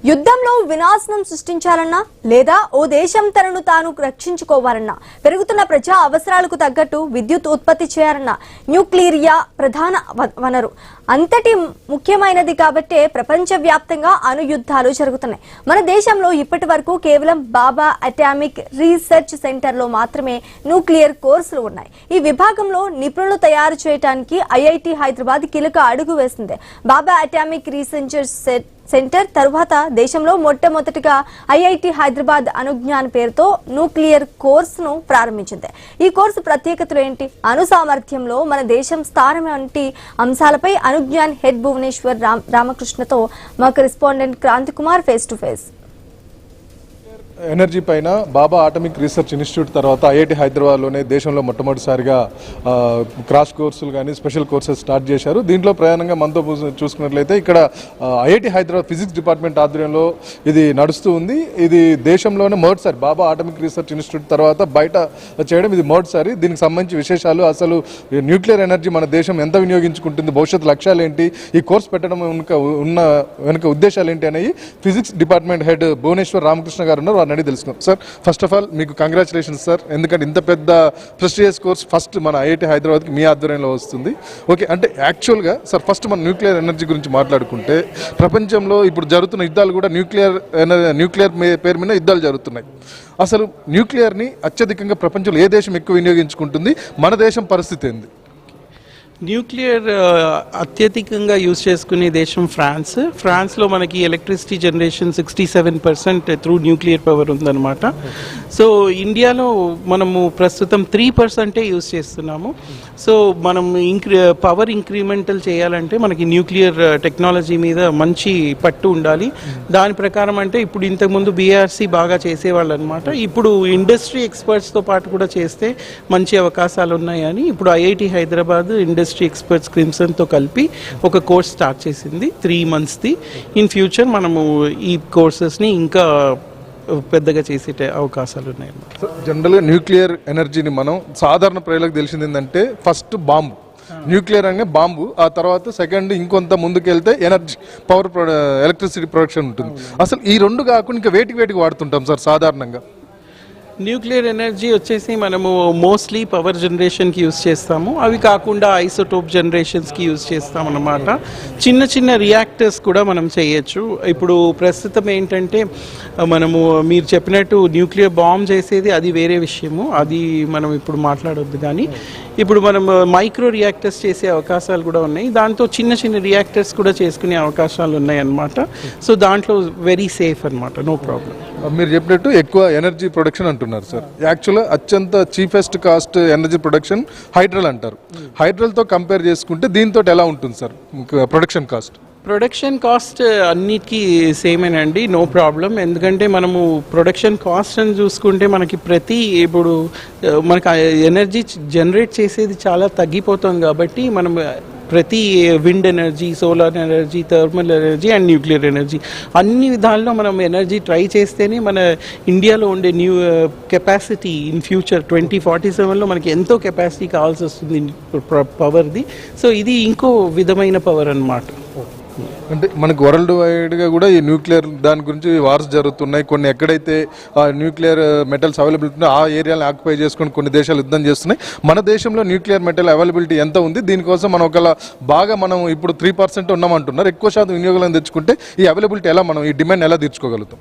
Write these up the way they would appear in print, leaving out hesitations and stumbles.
యుద్ధంలో వినాశనం సృష్టించాలన్నా లేదా ఓ దేశం తనను తాను రక్షించుకోవాలన్నా పెరుగుతున్న ప్రజా అవసరాలకు తగ్గట్టు విద్యుత్ ఉత్పత్తి చేయాలన్నా న్యూక్లియర్ ప్రధాన వనరు అంతటి ముఖ్యమైనది కాబట్టే ప్రపంచవ్యాప్తంగా అణుయుద్ధాలు జరుగుతున్నాయి. మన దేశంలో ఇప్పటివరకు కేవలం బాబా అటామిక్ రీసెర్చ్ సెంటర్ లో మాత్రమే న్యూక్లియర్ కోర్సులు ఉన్నాయి. ఈ విభాగంలో నిపుణులు తయారు చేయడానికి ఐఐటి హైదరాబాద్ కీలక అడుగు వేసింది. బాబా అటామిక్ రీసెర్చ్ సెంటర్ తరువాత దేశంలో మొట్టమొదటిగా ఐఐటి హైదరాబాద్ అనుజ్ఞాన్ పేరుతో న్యూక్లియర్ కోర్సును ప్రారంభించింది. ఈ కోర్సు ప్రత్యేకతలు ఏంటి, అణు సామర్థ్యంలో మన దేశం స్థానం వంటి అంశాలపై అనుజ్ఞాన్ హెడ్ భువనేశ్వర్ రామకృష్ణతో మా correspondent Kranti Kumar face to face. Energy పైన బాబా ఆటమిక్ రీసెర్చ్ ఇన్స్టిట్యూట్ తర్వాత ఐఐటి హైదరాబాద్లోనే దేశంలో మొట్టమొదటిసారిగా క్రాష్ కోర్సులు కానీ స్పెషల్ కోర్సెస్ స్టార్ట్ చేశారు. దీంట్లో ప్రధానంగా మనతో చూసుకున్నట్లయితే ఇక్కడ ఐఐటి హైదరాబాద్ ఫిజిక్స్ డిపార్ట్మెంట్ ఆధ్వర్యంలో ఇది నడుస్తూ ఉంది. ఇది దేశంలోనే మొదటిసారి బాబా ఆటమిక్ రీసెర్చ్ ఇన్స్టిట్యూట్ తర్వాత బయట చేయడం ఇది మొదటిసారి. దీనికి సంబంధించి విశేషాలు, అసలు న్యూక్లియర్ ఎనర్జీ మన దేశం ఎంత వినియోగించుకుంటుంది, భవిష్యత్ లక్ష్యాలు ఏంటి, ఈ కోర్స్ పెట్టడం వెనుక ఉద్దేశాలు ఏంటి అనేవి physics department head Bhuvaneswar Ramakrishna garu ఉన్నారు. అడిగి తెలుసుకున్నాం. సార్, ఫస్ట్ ఆఫ్ ఆల్ మీకు కంగ్రాచులేషన్స్ సార్, ఎందుకంటే ఇంత పెద్ద ప్రెస్టీజియస్ కోర్స్ ఫస్ట్ మన ఐఐటి హైదరాబాద్కి మీ ఆధ్వర్యంలో వస్తుంది. ఓకే, అంటే యాక్చువల్గా సార్ ఫస్ట్ మన న్యూక్లియర్ ఎనర్జీ గురించి మాట్లాడుకుంటే ప్రపంచంలో ఇప్పుడు జరుగుతున్న యుద్ధాలు కూడా న్యూక్లియర్ పేరు మీద యుద్ధాలు జరుగుతున్నాయి. అసలు న్యూక్లియర్ని అత్యధికంగా ప్రపంచంలో ఏ దేశం ఎక్కువ వినియోగించుకుంటుంది, మన దేశం పరిస్థితి ఏంది? న్యూక్లియర్ అత్యధికంగా యూజ్ చేసుకునే దేశం ఫ్రాన్స్లో మనకి electricity generation 67% through nuclear power ఉందన్నమాట. సో ఇండియాలో మనము ప్రస్తుతం 3% యూజ్ చేస్తున్నాము. సో మనం పవర్ ఇంక్రిమెంటల్ చేయాలంటే మనకి న్యూక్లియర్ టెక్నాలజీ మీద మంచి పట్టు ఉండాలి. దాని ప్రకారం అంటే ఇప్పుడు ఇంతకుముందు బీఆర్సీ బాగా చేసేవాళ్ళు అనమాట. ఇప్పుడు ఇండస్ట్రీ ఎక్స్పర్ట్స్తో పాటు కూడా చేస్తే మంచి అవకాశాలు ఉన్నాయని ఇప్పుడు ఐఐటి హైదరాబాద్ ఇండస్ట్రీ ఎక్స్పర్ట్స్ క్రిమ్సన్తో కలిపి ఒక కోర్స్ స్టార్ట్ చేసింది 3 monthsది. ఇన్ ఫ్యూచర్ మనము ఈ కోర్సెస్ని ఇంకా పెద్దగా చేసే అవకాశాలు ఉన్నాయి. జనరల్గా న్యూక్లియర్ ఎనర్జీని మనం సాధారణ ప్రజలకు తెలిసింది ఏంటంటే ఫస్ట్ బాంబు, న్యూక్లియర్ అనే బాంబు, ఆ తర్వాత సెకండ్ ఇంకొంత ముందుకెళ్తే ఎనర్జీ పవర్ ఎలక్ట్రిసిటీ ప్రొడక్షన్ ఉంటుంది. అసలు ఈ రెండు కాకుండా ఇంకా వేటికి వాడుతుంటాం సార్ సాధారణంగా? న్యూక్లియర్ ఎనర్జీ వచ్చేసి మనము మోస్ట్లీ పవర్ జనరేషన్కి యూజ్ చేస్తాము. అవి కాకుండా ఐసోటోప్ జనరేషన్స్కి యూజ్ చేస్తాం అన్నమాట. చిన్న చిన్న రియాక్టర్స్ కూడా మనం చేయొచ్చు. ఇప్పుడు ప్రస్తుతం ఏంటంటే మనము మీరు చెప్పినట్టు న్యూక్లియర్ బాంబ్ చేసేది అది వేరే విషయము, అది మనం ఇప్పుడు మాట్లాడొద్దు. కానీ ఇప్పుడు మనం మైక్రో రియాక్టర్స్ చేసే అవకాశాలు కూడా ఉన్నాయి. దాంతో చిన్న చిన్న రియాక్టర్స్ కూడా చేసుకునే అవకాశాలు ఉన్నాయి అన్నమాట. సో దాంట్లో వెరీ సేఫ్ అన్నమాట, నో ప్రాబ్లం. మీరు చెప్పినట్టు ఎక్కువ ఎనర్జీ ప్రొడక్షన్ అంటున్నారు సార్. యాక్చువల్గా అత్యంత cheapest cost energy production hydral అంటారు. హైడ్రల్తో కంపేర్ చేసుకుంటే దీంతో ఎలా ఉంటుంది sir production cost? Production cost అన్నిటికీ సేమేనండి, నో ప్రాబ్లం. ఎందుకంటే మనము ప్రొడక్షన్ కాస్ట్ అని చూసుకుంటే మనకి ఇప్పుడు మనకి ఎనర్జీ జనరేట్ చేసేది చాలా తగ్గిపోతుంది. కాబట్టి మనం ప్రతి wind energy, solar energy, thermal energy and nuclear energy అన్ని విధాల్లో మనం ఎనర్జీ ట్రై చేస్తేనే మన ఇండియాలో ఉండే కెపాసిటీ ఇన్ ఫ్యూచర్ 2047లో మనకి ఎంతో కెపాసిటీ కావాల్సి వస్తుంది పవర్ది. సో ఇది ఇంకో విధమైన పవర్ అన్నమాట. అంటే మనకు వరల్డ్ వైడ్గా కూడా ఈ న్యూక్లియర్ దాని గురించి వార్స్ జరుగుతున్నాయి. కొన్ని ఎక్కడైతే న్యూక్లియర్ మెటల్స్ అవైలబిలిటీ ఉన్నాయో ఆ ఏరియాని ఆక్యుపై చేసుకొని కొన్ని దేశాలు యుద్ధం చేస్తున్నాయి. మన దేశంలో న్యూక్లియర్ మెటల్ అవైలబిలిటీ ఎంత ఉంది, దీనికోసం మనం మనం ఇప్పుడు 3% ఉన్నామంటున్నారు. ఎక్కువ శాతం వినియోగాలను తెచ్చుకుంటే ఈ అవైలబిలిటీ ఎలా, మనం ఈ డిమాండ్ ఎలా తీర్చుకోగలుగుతాం?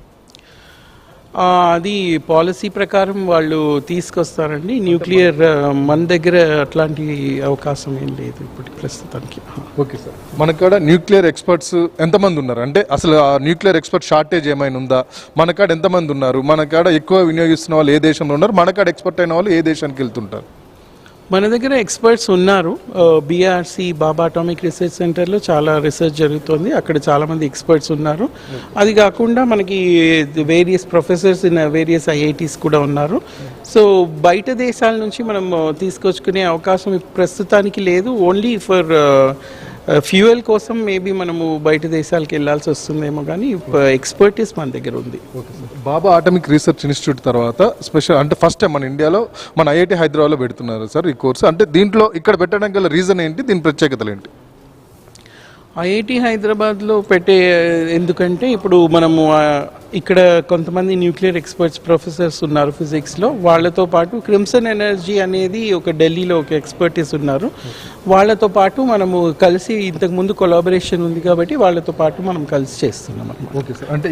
అది పాలసీ ప్రకారం వాళ్ళు తీసుకొస్తారండి. న్యూక్లియర్ మన దగ్గర అట్లాంటి అవకాశం ఏం లేదు ఇప్పుడు ప్రస్తుతానికి. ఓకే సార్, మన కాడ న్యూక్లియర్ ఎక్స్పర్ట్స్ ఎంతమంది ఉన్నారు? అంటే అసలు ఆ న్యూక్లియర్ ఎక్స్పర్ట్ షార్టేజ్ ఏమైనా ఉందా? మన కాడ ఎంతమంది ఉన్నారు? మన కాడ ఎక్కువ వినియోగిస్తున్న వాళ్ళు ఏ దేశంలో ఉన్నారు? మన కాడ ఎక్స్పర్ట్ అయిన వాళ్ళు ఏ దేశానికి వెళ్తుంటారు? మన దగ్గర ఎక్స్పర్ట్స్ ఉన్నారు. బీఆర్సీ బాబా అటామిక్ రీసెర్చ్ సెంటర్లో చాలా రీసెర్చ్ జరుగుతుంది. అక్కడ చాలామంది ఎక్స్పర్ట్స్ ఉన్నారు. అది కాకుండా మనకి various professors in various IITs కూడా ఉన్నారు. సో బయట దేశాల నుంచి మనం తీసుకొచ్చుకునే అవకాశం ప్రస్తుతానికి లేదు. ఓన్లీ ఫర్ ఫ్యూయల్ కోసం మేబీ మనము బయట దేశాలకు వెళ్ళాల్సి వస్తుందేమో, కానీ ఎక్స్పర్టీస్ మన దగ్గర ఉంది. బాబా ఆటమిక్ రీసెర్చ్ ఇన్స్టిట్యూట్ తర్వాత స్పెషల్ అంటే ఫస్ట్ టైం మన ఇండియాలో మన ఐఐటి హైదరాబాద్లో పెడుతున్నారు సార్ ఈ కోర్సు. అంటే దీంట్లో ఇక్కడ పెట్టడానికి గల రీజన్ ఏంటి, దీని ప్రత్యేకతలు ఏంటి? ఐఐటి హైదరాబాద్లో పెట్టే ఎందుకంటే ఇప్పుడు మనము ఇక్కడ కొంతమంది న్యూక్లియర్ ఎక్స్పర్ట్స్ ప్రొఫెసర్స్ ఉన్నారు ఫిజిక్స్లో, వాళ్ళతో పాటు క్రిమ్సన్ ఎనర్జీ అనేది ఒక ఢిల్లీలో ఒక ఎక్స్పర్టీస్ ఉన్నారు, వాళ్ళతో పాటు మనము కలిసి ఇంతకుముందు కొలాబరేషన్ ఉంది కాబట్టి వాళ్ళతో పాటు మనం కలిసి చేస్తున్నాం అన్నమాట. ఓకే సార్, అంటే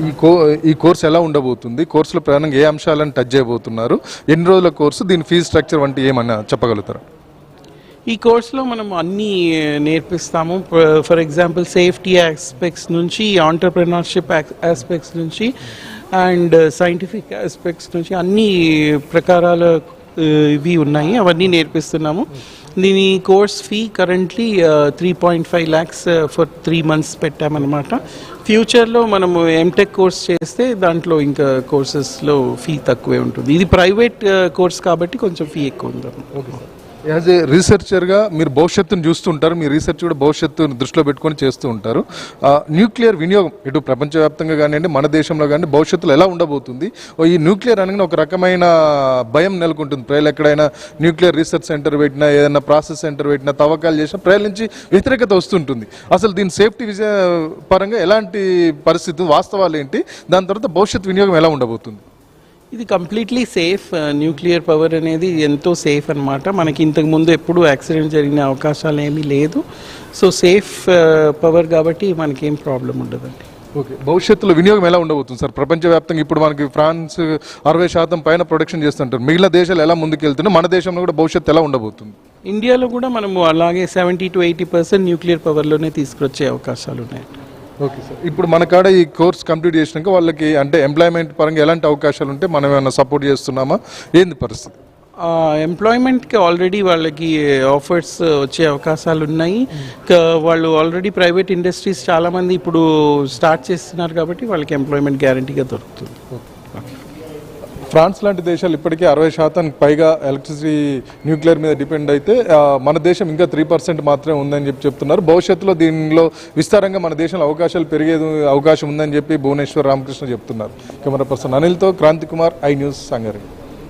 ఈ కోర్స్ ఎలా ఉండబోతుంది, కోర్సులో ప్రధానంగా ఏ అంశాలను టచ్ చేయబోతున్నారు, ఎన్ని రోజుల కోర్సు, దీని ఫీజు స్ట్రక్చర్ వంటి ఏమన్నా చెప్పగలుగుతారా? ఈ కోర్సులో మనం అన్నీ నేర్పిస్తాము. ఫర్ ఎగ్జాంపుల్ సేఫ్టీ ఆస్పెక్ట్స్ నుంచి, ఆంటర్ప్రెనర్షిప్ ఆస్పెక్ట్స్ నుంచి అండ్ సైంటిఫిక్ ఆస్పెక్ట్స్ నుంచి అన్ని ప్రకారాల ఇవి ఉన్నాయి, అవన్నీ నేర్పిస్తున్నాము. దీని course fee currently 3.5 lakhs for 3 months పెట్టామన్నమాట. ఫ్యూచర్లో మనము ఎంటెక్ కోర్స్ చేస్తే దాంట్లో ఇంకా కోర్సెస్లో ఫీ తక్కువే ఉంటుంది. ఇది ప్రైవేట్ కోర్స్ కాబట్టి కొంచెం ఫీ ఎక్కువ ఉంది. యాజ్ ఏ రీసెర్చర్గా మీరు భవిష్యత్తును చూస్తుంటారు, మీ రీసెర్చ్ కూడా భవిష్యత్తును దృష్టిలో పెట్టుకొని చేస్తూ ఉంటారు. న్యూక్లియర్ వినియోగం ఇటు ప్రపంచవ్యాప్తంగా కానివ్వండి, మన దేశంలో కానీ భవిష్యత్తులో ఎలా ఉండబోతుంది? ఈ న్యూక్లియర్ అనగానే ఒక రకమైన భయం నెలకొంటుంది. ప్రజలు ఎక్కడైనా న్యూక్లియర్ రీసెర్చ్ సెంటర్ పెట్టినా, ఏదైనా ప్రాసెస్ సెంటర్ పెట్టినా, తవ్వకాలు చేసినా ప్రజల నుంచి వ్యతిరేకత వస్తుంటుంది. అసలు దీని సేఫ్టీ పరంగా ఎలాంటి పరిస్థితి, వాస్తవాలు ఏంటి, దాని తర్వాత భవిష్యత్తు వినియోగం ఎలా ఉండబోతుంది? ఇది కంప్లీట్లీ సేఫ్. న్యూక్లియర్ పవర్ అనేది ఎంతో సేఫ్ అన్నమాట. మనకి ఇంతకు ముందు ఎప్పుడు యాక్సిడెంట్ జరిగిన అవకాశాలు ఏమీ లేదు. సో సేఫ్ పవర్ కాబట్టి మనకేం ప్రాబ్లం ఉండదండి. ఓకే, భవిష్యత్తులో వినియోగం ఎలా ఉండబోతుంది సార్? ప్రపంచవ్యాప్తంగా ఇప్పుడు మనకి ఫ్రాన్స్ 60% పైన ప్రొడక్షన్ చేస్తుంటారు. మిగిలిన దేశాలు ఎలా ముందుకెళ్తున్నాయి, మన దేశంలో కూడా భవిష్యత్తు ఎలా ఉండబోతుంది? ఇండియాలో కూడా మనము అలాగే 70 to 80% న్యూక్లియర్ పవర్లోనే తీసుకొచ్చే అవకాశాలు ఉన్నాయి. ఓకే సార్, ఇప్పుడు మన కాడ ఈ కోర్స్ కంప్లీట్ చేసినాక వాళ్ళకి అంటే ఎంప్లాయ్మెంట్ పరంగా ఎలాంటి అవకాశాలు ఉంటే మనం ఏమైనా సపోర్ట్ చేస్తున్నామా, ఏంది పరిస్థితి? ఎంప్లాయ్మెంట్కి ఆల్రెడీ వాళ్ళకి ఆఫర్స్ వచ్చే అవకాశాలు ఉన్నాయి. వాళ్ళు ఆల్రెడీ ప్రైవేట్ ఇండస్ట్రీస్ చాలామంది ఇప్పుడు స్టార్ట్ చేస్తున్నారు కాబట్టి వాళ్ళకి ఎంప్లాయ్మెంట్ గ్యారంటీగా దొరుకుతుంది. ఫ్రాన్స్ లాంటి దేశాలు ఇప్పటికీ 60% పైగా ఎలక్ట్రిసిటీ న్యూక్లియర్ మీద డిపెండ్ అయితే, మన దేశం ఇంకా 3% మాత్రమే ఉందని చెప్తున్నారు. భవిష్యత్తులో దీనిలో విస్తారంగా మన దేశంలో అవకాశాలు పెరిగే అవకాశం ఉందని చెప్పి భువనేశ్వర్ రామకృష్ణ చెప్తున్నారు. కెమెరా పర్సన్ అనిల్తో క్రాంతి కుమార్, ఐ న్యూస్, సంగారెడ్డి.